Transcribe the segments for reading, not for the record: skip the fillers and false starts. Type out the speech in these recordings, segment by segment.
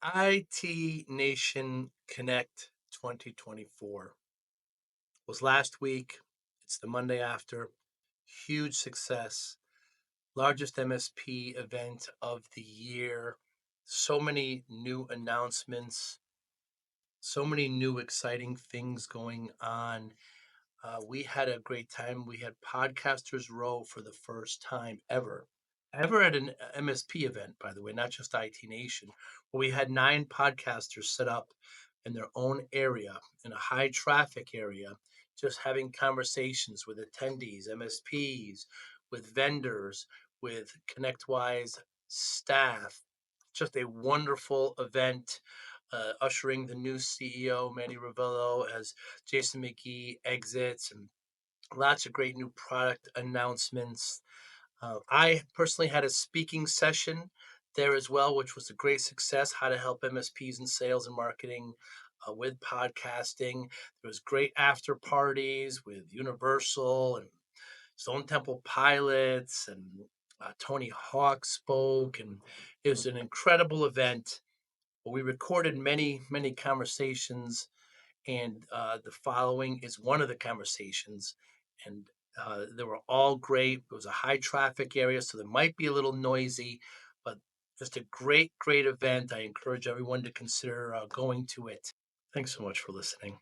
ITNation Connect 2024 was last week. It's the Monday after. Huge success. Largest MSP event of the year. So many new announcements. So many new exciting things going on. We had a great time. We had Podcasters Row for the first time ever at an MSP event, by the way, not just ITNation, where we had 9 podcasters set up in their own area, in a high traffic area, just having conversations with attendees, MSPs, with vendors, with ConnectWise staff. Just a wonderful event. Ushering the new CEO, Manny Ravello, as Jason McGee exits, and lots of great new product announcements. I personally had a speaking session there as well, which was a great success. How to help MSPs in sales and marketing with podcasting. There was great after parties with Universal and Stone Temple Pilots, and Tony Hawk spoke, and it was an incredible event. We recorded many conversations, and the following is one of the conversations, and they were all great. It was a high traffic area, so they might be a little noisy, but just a great event. I encourage everyone to consider going to it. Thanks so much for listening.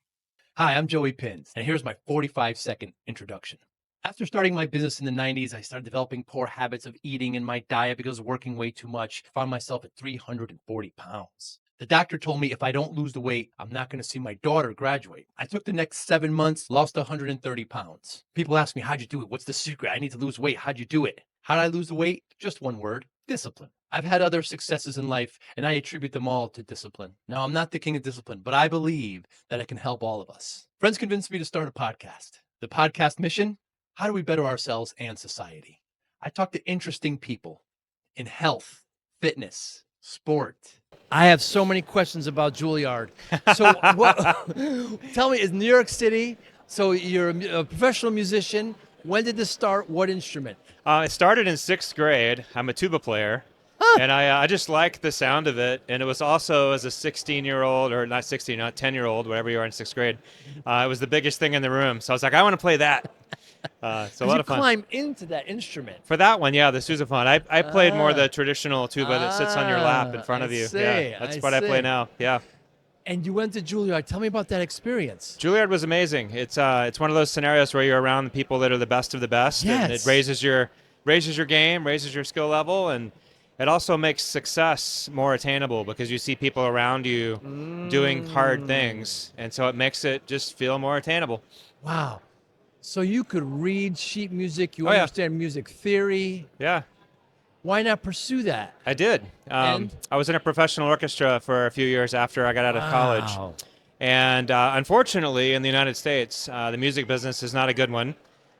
Hi, I'm Joey Pinz, and here's my 45-second introduction. After starting my business in the 90s, I started developing poor habits of eating in my diet because of working way too much. I found myself at 340 pounds. The doctor told me if I don't lose the weight, I'm not going to see my daughter graduate. I took the next 7 months, lost 130 pounds. People ask me, how'd you do it? What's the secret? I need to lose weight. How'd you do it? How did I lose the weight? Just one word: discipline. I've had other successes in life, and I attribute them all to discipline. Now, I'm not the king of discipline, but I believe that it can help all of us. Friends convinced me to start a podcast. The podcast mission: how do we better ourselves and society? I talk to interesting people in health, fitness, sport. I have so many questions about Juilliard. So tell me, is New York City, so you're a professional musician. When did this start? What instrument? It started in 6th grade. I'm a tuba player. And I just liked the sound of it. And it was also, as a 16-year-old, or not 16, not 10-year-old, whatever you are in 6th grade, it was the biggest thing in the room. So I was like, I want to play that. So a lot of fun. You climb into that instrument. For that one, yeah, the sousaphone. I played more the traditional tuba that sits on your lap in front of you. Yeah, that's what I play now. Yeah. And you went to Juilliard. Tell me about that experience. Juilliard was amazing. It's one of those scenarios where you're around the people that are the best of the best. Yes. And it raises your game, raises your skill level, and it also makes success more attainable because you see people around you doing hard things, and so it makes it just feel more attainable. Wow. So you could read sheet music, you understand music theory. Yeah. Why not pursue that? I did. I was in a professional orchestra for a few years after I got out of college. And unfortunately, in the United States, the music business is not a good one.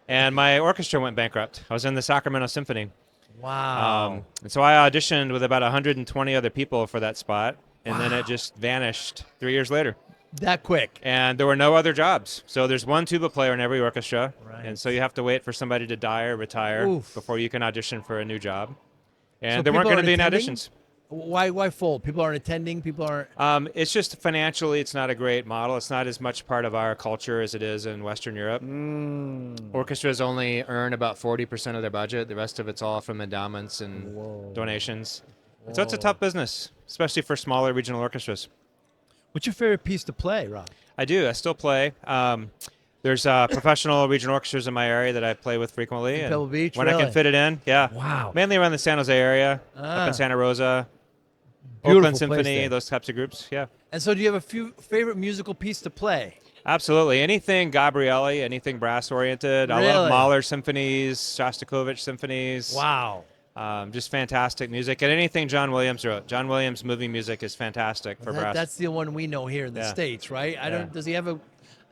And my orchestra went bankrupt. I was in the Sacramento Symphony. Wow. And so I auditioned with about 120 other people for that spot, and then it just vanished 3 years later. That quick. And there were no other jobs. So there's one tuba player in every orchestra, right. And so you have to wait for somebody to die or retire before you can audition for a new job. And So there weren't people going to be aren't any attending? auditions. Why fold? People aren't attending? People aren't... It's just financially, it's not a great model. It's not as much part of our culture as it is in Western Europe. Orchestras only earn about 40% of their budget. The rest of it's all from endowments and donations. And so it's a tough business, especially for smaller regional orchestras. What's your favorite piece to play, Rob? I do. I still play. There's professional regional orchestras in my area that I play with frequently. In Pebble Beach, when I can fit it in, yeah. Wow. Mainly around the San Jose area, up in Santa Rosa, Beautiful Oakland place Symphony, there. those types of groups, yeah. And so do you have a favorite musical piece to play? Absolutely. Anything Gabrielli, anything brass-oriented. I love Mahler symphonies, Shostakovich symphonies. Wow. Just fantastic music. And anything John Williams wrote. John Williams' movie music is fantastic for brass. That's the one we know here in the States, right? Yeah. Does he have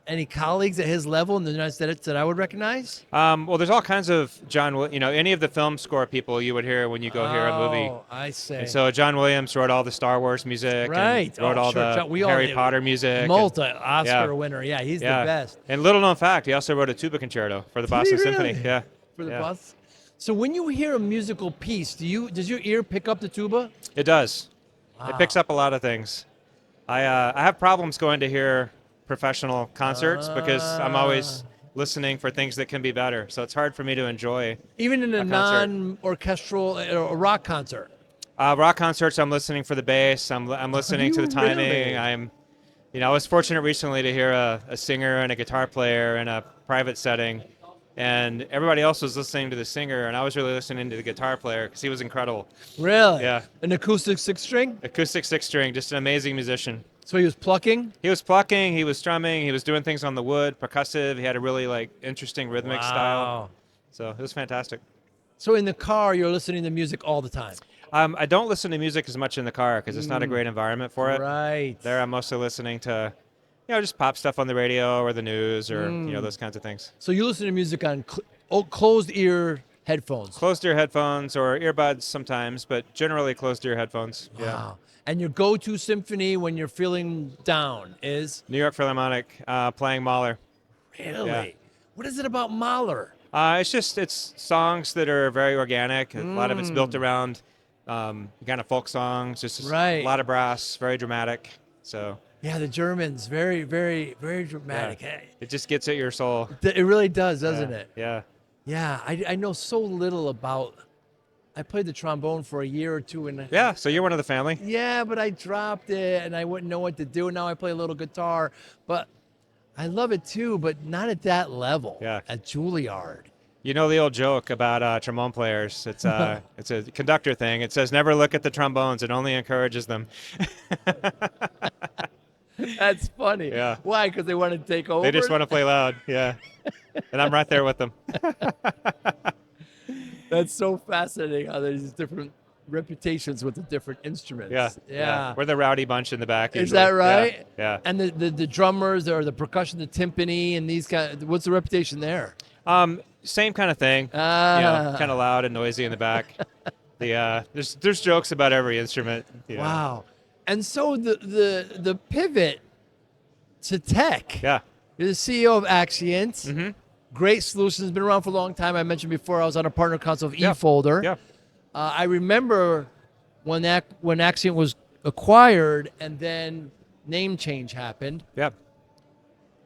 any colleagues at his level in the United States that I would recognize? Well, there's all kinds of any of the film score people you would hear when you go hear a movie. Oh, I see. And so John Williams wrote all the Star Wars music, right? And wrote all the Harry Potter music. Multi-Oscar winner, he's the best. And little known fact, he also wrote a tuba concerto for the Boston Symphony. Yeah. For the Boston. So when you hear a musical piece, does your ear pick up the tuba? It does. It picks up a lot of things. I have problems going to hear professional concerts because I'm always listening for things that can be better. So it's hard for me to enjoy. Even in a concert. non-orchestral rock concert. Rock concerts, I'm listening for the bass. I'm listening to the timing. Really? I was fortunate recently to hear a singer and a guitar player in a private setting, and everybody else was listening to the singer, and I was really listening to the guitar player because he was incredible. Really? Yeah. An acoustic six-string? Acoustic six-string, just an amazing musician. So he was plucking? He was plucking, he was strumming, he was doing things on the wood, percussive. He had a really interesting rhythmic style. So it was fantastic. So in the car, you're listening to music all the time? I don't listen to music as much in the car because it's not a great environment for it. Right. There, I'm mostly listening to, just pop stuff on the radio or the news or those kinds of things. So you listen to music on closed ear headphones? Closed ear headphones or earbuds sometimes, but generally closed ear headphones. Wow. Yeah. And your go-to symphony when you're feeling down is? New York Philharmonic, playing Mahler. Really? Yeah. What is it about Mahler? It's songs that are very organic. A lot of it's built around kind of folk songs. Just a lot of brass, very dramatic. So yeah, the Germans, very, very, very dramatic. Yeah. It just gets at your soul. It really does, doesn't it? Yeah. Yeah, I know so little about. I played the trombone for a year or two, and yeah. So you're one of the family. Yeah, but I dropped it, and I wouldn't know what to do. Now I play a little guitar, but I love it too, but not at that level. Yeah. At Juilliard. You know the old joke about trombone players. It's a conductor thing. It says never look at the trombones. It only encourages them. That's funny. Yeah. Why? Because they want to take over? They just want to play loud. Yeah. And I'm right there with them. That's so fascinating how there's different reputations with the different instruments. Yeah. We're the rowdy bunch in the back. Is usually. that right? Yeah. And the drummers or the percussion, the timpani, and these kind. What's the reputation there? Same kind of thing. Kind of loud and noisy in the back. There's jokes about every instrument. Wow. And so the pivot to tech. Yeah. You're the CEO of Axcient. Mm-hmm. Great solutions, been around for a long time. I mentioned before I was on a partner council of Yeah. eFolder. Yeah. I remember when Axcient was acquired and then name change happened. Yeah.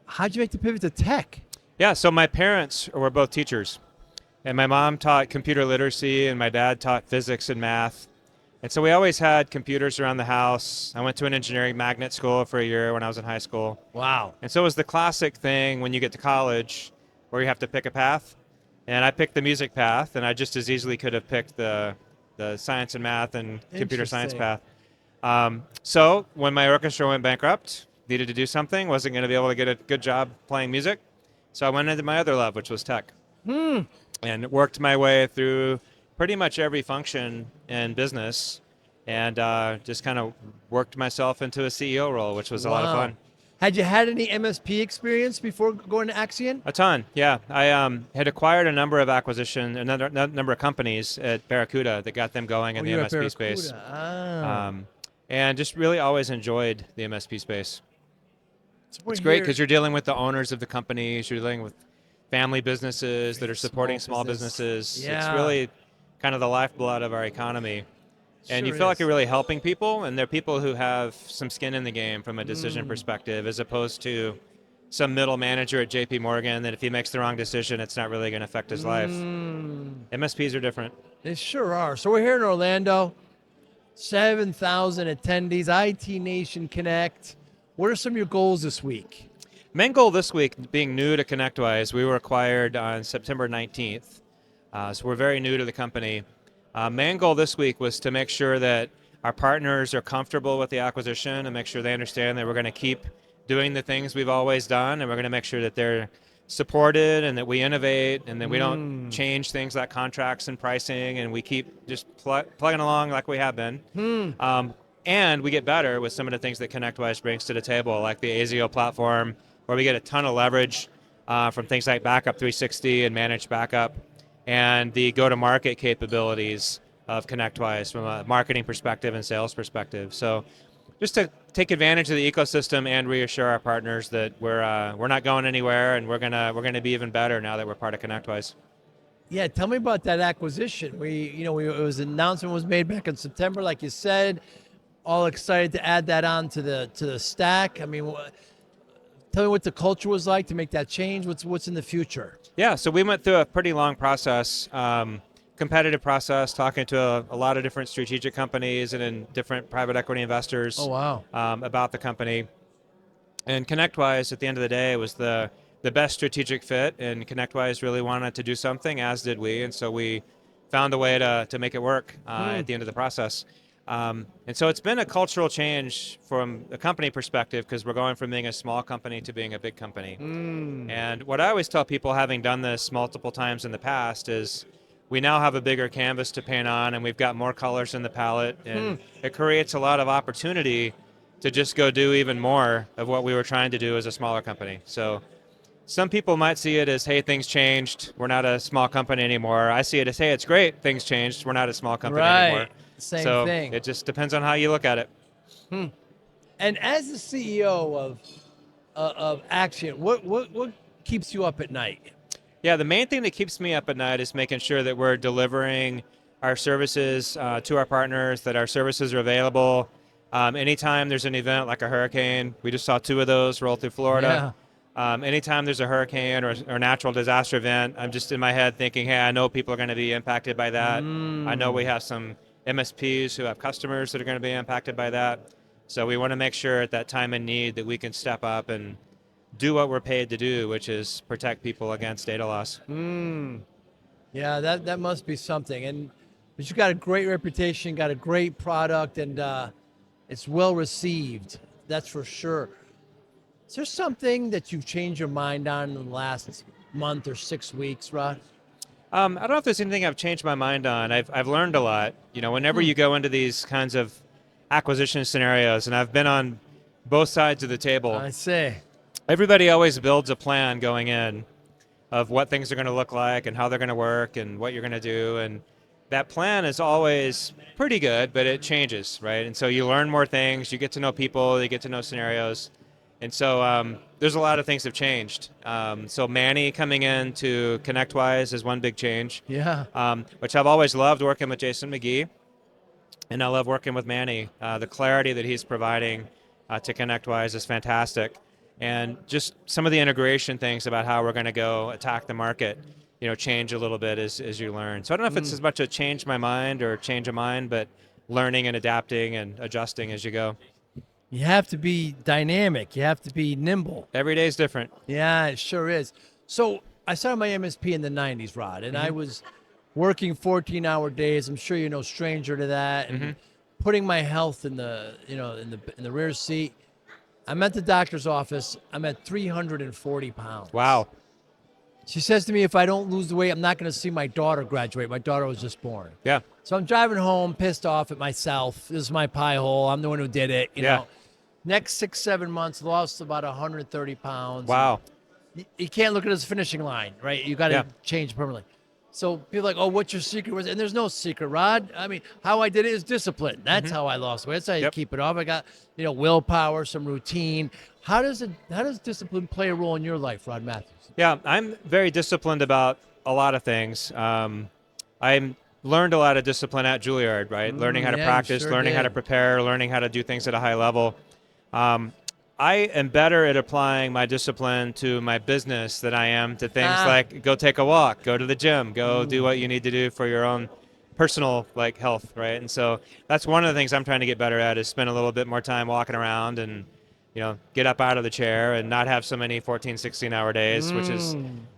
How'd you make the pivot to tech? Yeah, so my parents were both teachers. And my mom taught computer literacy and my dad taught physics and math. And so we always had computers around the house. I went to an engineering magnet school for a year when I was in high school. Wow. And so it was the classic thing when you get to college where you have to pick a path. And I picked the music path, and I just as easily could have picked the science and math and computer science path. So when my orchestra went bankrupt, needed to do something, wasn't going to be able to get a good job playing music. So I went into my other love, which was tech. And worked my way through pretty much every function in business and just kind of worked myself into a CEO role, which was a lot of fun. Had you had any MSP experience before going to Axcient? A ton, yeah. I had acquired a number of number of companies at Barracuda that got them going in the MSP space. And just really always enjoyed the MSP space. It's great because you're dealing with the owners of the companies, you're dealing with family businesses that are supporting small businesses. Yeah. It's really kind of the lifeblood of our economy. And you feel like you're really helping people, and they're people who have some skin in the game from a decision perspective, as opposed to some middle manager at JP Morgan that if he makes the wrong decision, it's not really going to affect his life. MSPs are different. They sure are. So we're here in Orlando, 7,000 attendees, ITNation Connect. What are some of your goals this week? Main goal this week, being new to ConnectWise, we were acquired on September 19th. So we're very new to the company. Main goal this week was to make sure that our partners are comfortable with the acquisition and make sure they understand that we're going to keep doing the things we've always done, and we're going to make sure that they're supported and that we innovate and that we don't change things like contracts and pricing, and we keep just plugging along like we have been. And we get better with some of the things that ConnectWise brings to the table, like the ASIO platform, where we get a ton of leverage from things like Backup 360 and Managed Backup, and the go-to-market capabilities of ConnectWise from a marketing perspective and sales perspective. So just to take advantage of the ecosystem and reassure our partners that we're not going anywhere, and we're gonna be even better now that we're part of ConnectWise. Yeah, tell me about that acquisition. It was an announcement was made back in September, like you said. all excited to add that on to the stack. I mean, tell me what the culture was like to make that change. What's in the future? Yeah, so we went through a pretty long process, competitive process, talking to a lot of different strategic companies and in different private equity investors. Oh, wow. About the company. And ConnectWise, at the end of the day, was the best strategic fit, and ConnectWise really wanted to do something, as did we, and so we found a way to make it work at the end of the process. And so it's been a cultural change from a company perspective, because we're going from being a small company to being a big company. And what I always tell people, having done this multiple times in the past, is we now have a bigger canvas to paint on, and we've got more colors in the palette, and it creates a lot of opportunity to just go do even more of what we were trying to do as a smaller company. So some people might see it as, hey, things changed, we're not a small company anymore. I see it as, hey, it's great, things changed, we're not a small company anymore. Same thing. It just depends on how you look at it. And as the CEO of Axcient, what keeps you up at night? Yeah, the main thing that keeps me up at night is making sure that we're delivering our services to our partners, that our services are available. Anytime there's an event like a hurricane, we just saw 2 of those roll through Florida. Anytime there's a hurricane or natural disaster event, I'm just in my head thinking, hey, I know people are going to be impacted by that. I know we have some MSPs who have customers that are going to be impacted by that. So we want to make sure at that time in need that we can step up and do what we're paid to do, which is protect people against data loss. Yeah, that must be something. But you got a great reputation, got a great product, and it's well received. That's for sure. Is there something that you've changed your mind on in the last month or 6 weeks, Rod? I don't know if there's anything I've changed my mind on. I've learned a lot. You know, whenever you go into these kinds of acquisition scenarios, and I've been on both sides of the table. I see. Everybody always builds a plan going in of what things are going to look like and how they're going to work and what you're going to do. And that plan is always pretty good, but it changes, right? And so you learn more things, you get to know people, you get to know scenarios. And so there's a lot of things have changed. So Manny coming in to ConnectWise is one big change. Yeah. Which I've always loved working with Jason McGee. And I love working with Manny. The clarity that he's providing to ConnectWise is fantastic. And just some of the integration things about how we're going to go attack the market, you know, change a little bit as you learn. So I don't know if it's as much a change my mind or change of mind, but learning and adapting and adjusting as you go. You have to be dynamic. You have to be nimble. Every day is different. Yeah, it sure is. So I started my MSP in the 90s, Rod, and I was working 14-hour days. I'm sure you're no stranger to that. And putting my health in the rear seat. I'm at the doctor's office. I'm at 340 pounds. Wow. She says to me, if I don't lose the weight, I'm not going to see my daughter graduate. My daughter was just born. Yeah. So I'm driving home, pissed off at myself. This is my pie hole. I'm the one who did it. You know. Next 6-7 months, lost about 130 pounds. Wow. You can't look at it as a finishing line, right? You got to change permanently. So people are like, oh, what's your secret? And there's no secret, Rod. I mean, how I did it is discipline. That's how I lost weight. That's how you keep it off. I got, willpower, some routine. How does discipline play a role in your life, Rod Mathews? Yeah, I'm very disciplined about a lot of things. I learned a lot of discipline at Juilliard, right? Learning how to practice, learning how to prepare, learning how to do things at a high level. I am better at applying my discipline to my business than I am to things like go take a walk, go to the gym, go do what you need to do for your own personal health, right? And so that's one of the things I'm trying to get better at, is spend a little bit more time walking around and get up out of the chair and not have so many 14, 16-hour days, which has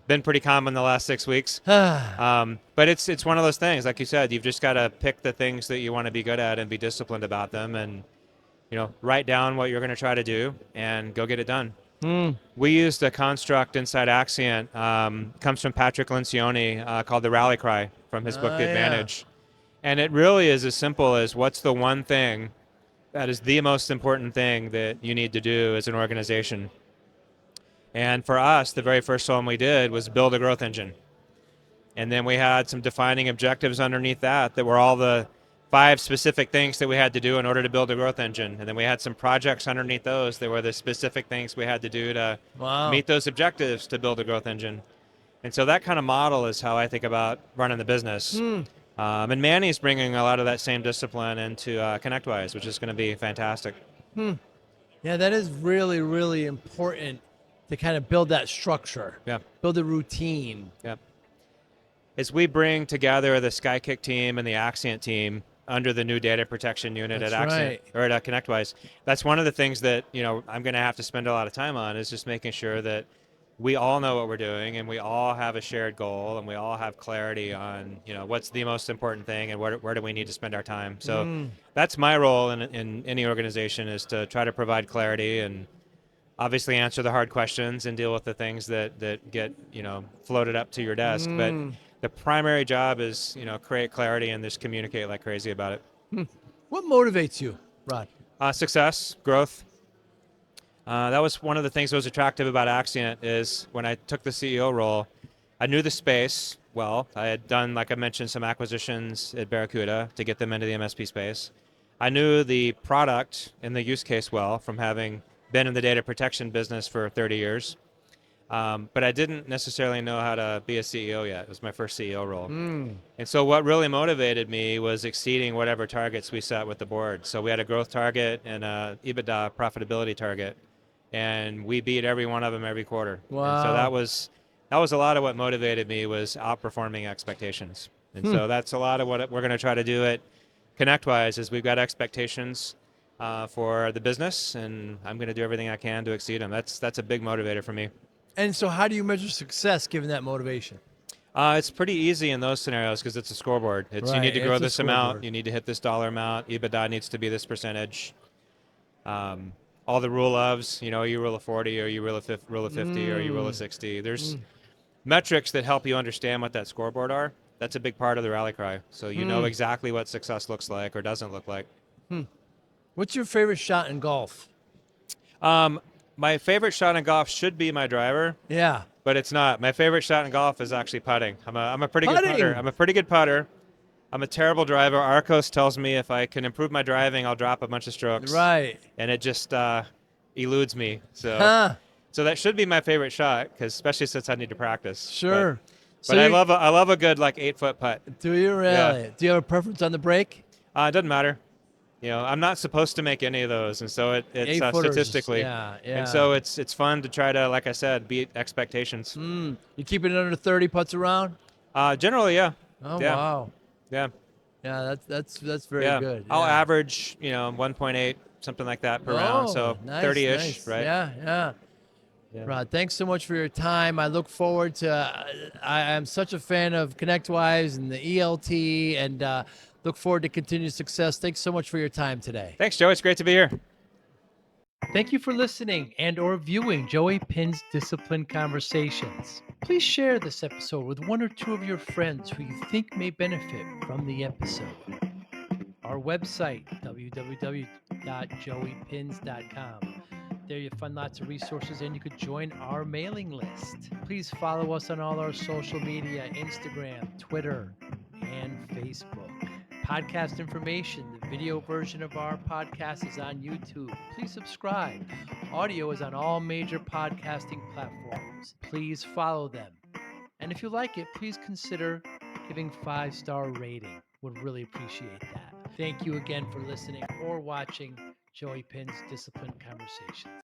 been pretty common the last 6 weeks. But it's one of those things, like you said, you've just got to pick the things that you want to be good at and be disciplined about them, and write down what you're going to try to do and go get it done. We used a construct inside Axcient, comes from Patrick Lencioni, called the Rally Cry from his book, The Advantage. And it really is as simple as, what's the one thing that is the most important thing that you need to do as an organization? And for us, the very first one we did was build a growth engine. And then we had some defining objectives underneath that were all the 5 specific things that we had to do in order to build a growth engine. And then we had some projects underneath those that were the specific things we had to do to meet those objectives to build a growth engine. And so that kind of model is how I think about running the business. And Manny's bringing a lot of that same discipline into ConnectWise, which is going to be fantastic. Yeah, that is really, really important to kind of build that structure, Yeah. build a routine. Yep. As we bring together the Skykick team and the Axcient team under the new data protection unit That's at Axcient right. or at ConnectWise, that's one of the things that I'm going to have to spend a lot of time on, is just making sure that we all know what we're doing and we all have a shared goal and we all have clarity on what's the most important thing and where do we need to spend our time. So that's my role in any organization, is to try to provide clarity and obviously answer the hard questions and deal with the things that get floated up to your desk. But the primary job is create clarity and just communicate like crazy about it. What motivates you, Rod? Success, growth. That was one of the things that was attractive about Axcient, is when I took the CEO role, I knew the space well. I had done, like I mentioned, some acquisitions at Barracuda to get them into the MSP space. I knew the product and the use case well from having been in the data protection business for 30 years. But I didn't necessarily know how to be a CEO yet. It was my first CEO role. And so what really motivated me was exceeding whatever targets we set with the board. So we had a growth target and a EBITDA profitability target, and we beat every one of them every quarter. Wow. And so that was a lot of what motivated me, was outperforming expectations. And so that's a lot of what we're going to try to do at ConnectWise, is we've got expectations for the business, and I'm going to do everything I can to exceed them. That's a big motivator for me. And so how do you measure success given that motivation? It's pretty easy in those scenarios because it's a scoreboard. It's you Right, need to grow it's a this amount, scoreboard. you need to hit this dollar amount, EBITDA needs to be this percentage. All the rule ofs, are you rule of 40, or you rule of 50, or you rule of 60. There's metrics that help you understand what that scoreboard are. That's a big part of the rally cry. So you know exactly what success looks like or doesn't look like. What's your favorite shot in golf? My favorite shot in golf should be my driver, Yeah. but it's not. My favorite shot in golf is actually putting. I'm a pretty good Putting! putter. I'm a pretty good putter. I'm a terrible driver. Arcos tells me if I can improve my driving, I'll drop a bunch of strokes. Right. And it just eludes me. So that should be my favorite shot, because especially since I need to practice. Sure. But I love a good 8-foot putt. Do you really? Yeah. Do you have a preference on the break? It doesn't matter. I'm not supposed to make any of those, and so it's 8-footers, statistically. yeah. And so it's fun to try to, like I said, beat expectations. You keeping it under 30 putts around? Generally, yeah. Oh, Yeah. wow. Yeah. Yeah, that's very Yeah. good. I'll yeah. average, 1.8, something like that per round. So nice, 30-ish, nice. right? Yeah. Rod, thanks so much for your time. I look forward to, I'm such a fan of ConnectWise and the ELT, and look forward to continued success. Thanks so much for your time today. Thanks, Joe. It's great to be here. Thank you for listening and or viewing Joey Pinz Discipline Conversations. Please share this episode with one or two of your friends who you think may benefit from the episode. Our website, www.joeypins.com. There you'll find lots of resources, and you could join our mailing list. Please follow us on all our social media, Instagram, Twitter, and Facebook. Podcast information, the video version of our podcast is on YouTube. Please subscribe. Audio is on all major podcasting platforms. Please follow them. And if you like it, please consider giving 5-star rating. Would really appreciate that. Thank you again for listening or watching Joey Pinz Discipline Conversations.